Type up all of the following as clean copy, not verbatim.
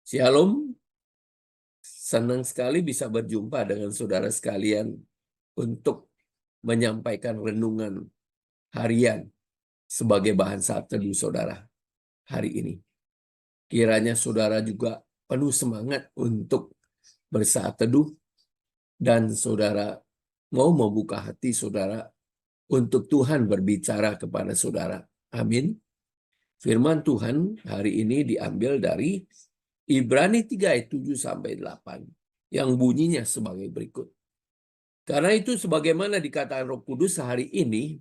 Shalom, senang sekali bisa berjumpa dengan saudara sekalian untuk menyampaikan renungan harian sebagai bahan saat teduh saudara hari ini. Kiranya saudara juga penuh semangat untuk bersaat teduh dan saudara mau membuka hati saudara untuk Tuhan berbicara kepada saudara. Amin. Firman Tuhan hari ini diambil dari Ibrani 3 ayat 7-8 yang bunyinya sebagai berikut. Karena itu sebagaimana dikatakan Roh Kudus hari ini,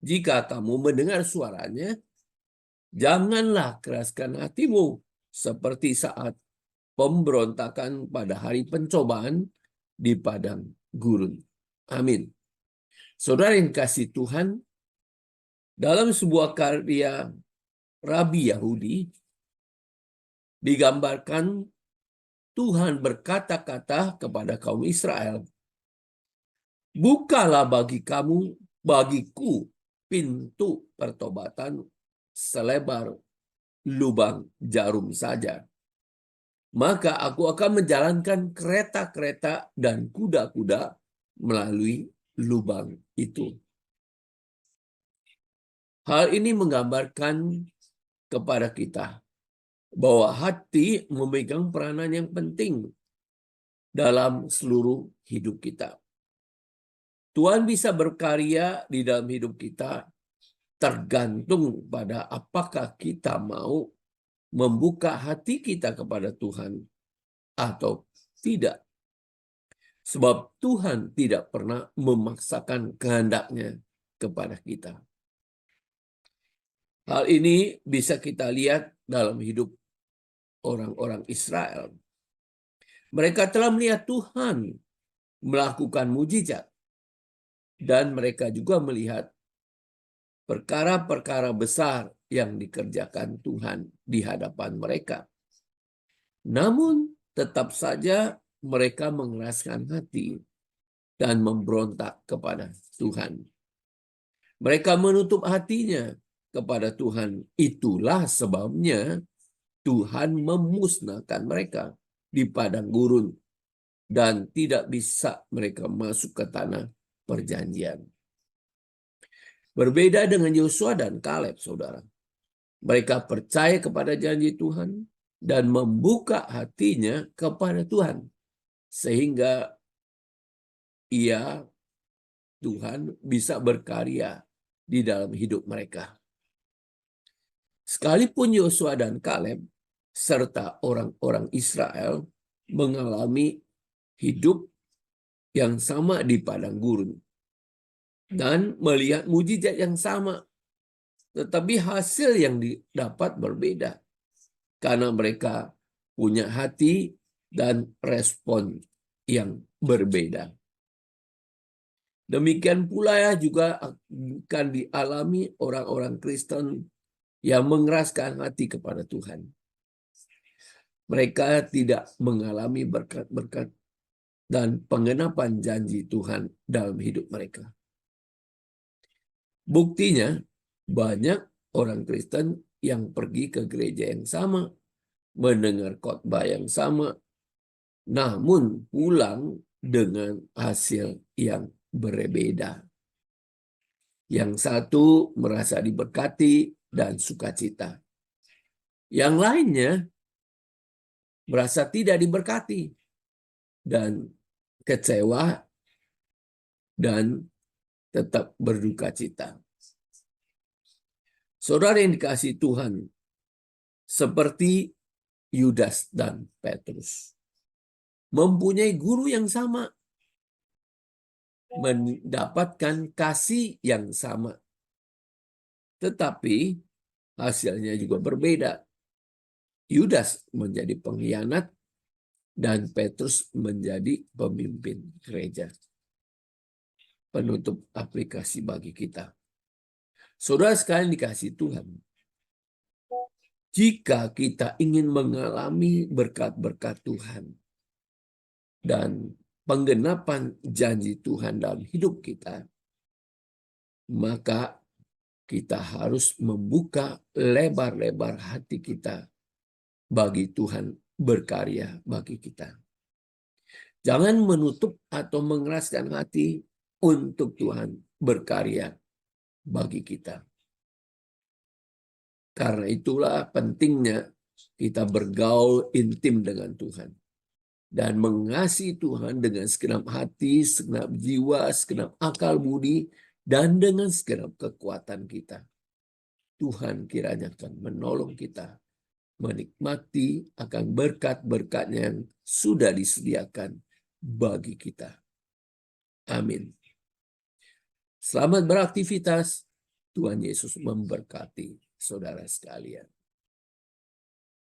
jika kamu mendengar suaranya, janganlah keraskan hatimu seperti saat pemberontakan pada hari pencobaan di padang gurun. Amin. Saudara yang kasih Tuhan, dalam sebuah karya Rabi Yahudi, digambarkan Tuhan berkata-kata kepada kaum Israel, bukalah bagiku pintu pertobatan selebar lubang jarum saja. Maka aku akan menjalankan kereta-kereta dan kuda-kuda melalui lubang itu. Hal ini menggambarkan kepada kita bahwa hati memegang peranan yang penting dalam seluruh hidup kita. Tuhan bisa berkarya di dalam hidup kita tergantung pada apakah kita mau membuka hati kita kepada Tuhan atau tidak. Sebab Tuhan tidak pernah memaksakan kehendaknya kepada kita. Hal ini bisa kita lihat dalam hidup orang-orang Israel. Mereka telah melihat Tuhan melakukan mujizat dan mereka juga melihat perkara-perkara besar yang dikerjakan Tuhan di hadapan mereka. Namun tetap saja mereka mengeraskan hati dan memberontak kepada Tuhan. Mereka menutup hatinya kepada Tuhan. Itulah sebabnya Tuhan memusnahkan mereka di padang gurun dan tidak bisa mereka masuk ke tanah perjanjian. Berbeda dengan Yosua dan Kaleb, saudara. Mereka percaya kepada janji Tuhan dan membuka hatinya kepada Tuhan. Sehingga Tuhan bisa berkarya di dalam hidup mereka. Sekalipun Yosua dan Kaleb serta orang-orang Israel mengalami hidup yang sama di padang gurun dan melihat mujizat yang sama, tetapi hasil yang didapat berbeda karena mereka punya hati dan respon yang berbeda. Demikian pula juga akan dialami orang-orang Kristen yang mengeraskan hati kepada Tuhan. Mereka tidak mengalami berkat-berkat dan penggenapan janji Tuhan dalam hidup mereka. Buktinya, banyak orang Kristen yang pergi ke gereja yang sama, mendengar khotbah yang sama, namun pulang dengan hasil yang berbeda. Yang satu merasa diberkati dan sukacita. Yang lainnya merasa tidak diberkati dan kecewa dan tetap berduka cita. Saudara yang dikasihi Tuhan, seperti Yudas dan Petrus, mempunyai guru yang sama, mendapatkan kasih yang sama, tetapi hasilnya juga berbeda. Yudas menjadi pengkhianat dan Petrus menjadi pemimpin gereja. Penutup aplikasi bagi kita. Saudara sekalian dikasihi Tuhan, jika kita ingin mengalami berkat-berkat Tuhan dan penggenapan janji Tuhan dalam hidup kita, maka kita harus membuka lebar-lebar hati kita bagi Tuhan berkarya bagi kita. Jangan menutup atau mengeraskan hati untuk Tuhan berkarya bagi kita. Karena itulah pentingnya kita bergaul intim dengan Tuhan. Dan mengasihi Tuhan dengan segenap hati, segenap jiwa, segenap akal budi, dan dengan segenap kekuatan kita. Tuhan kiranya akan menolong kita menikmati akan berkat-berkat-Nya yang sudah disediakan bagi kita. Amin. Selamat beraktivitas. Tuhan Yesus memberkati saudara sekalian.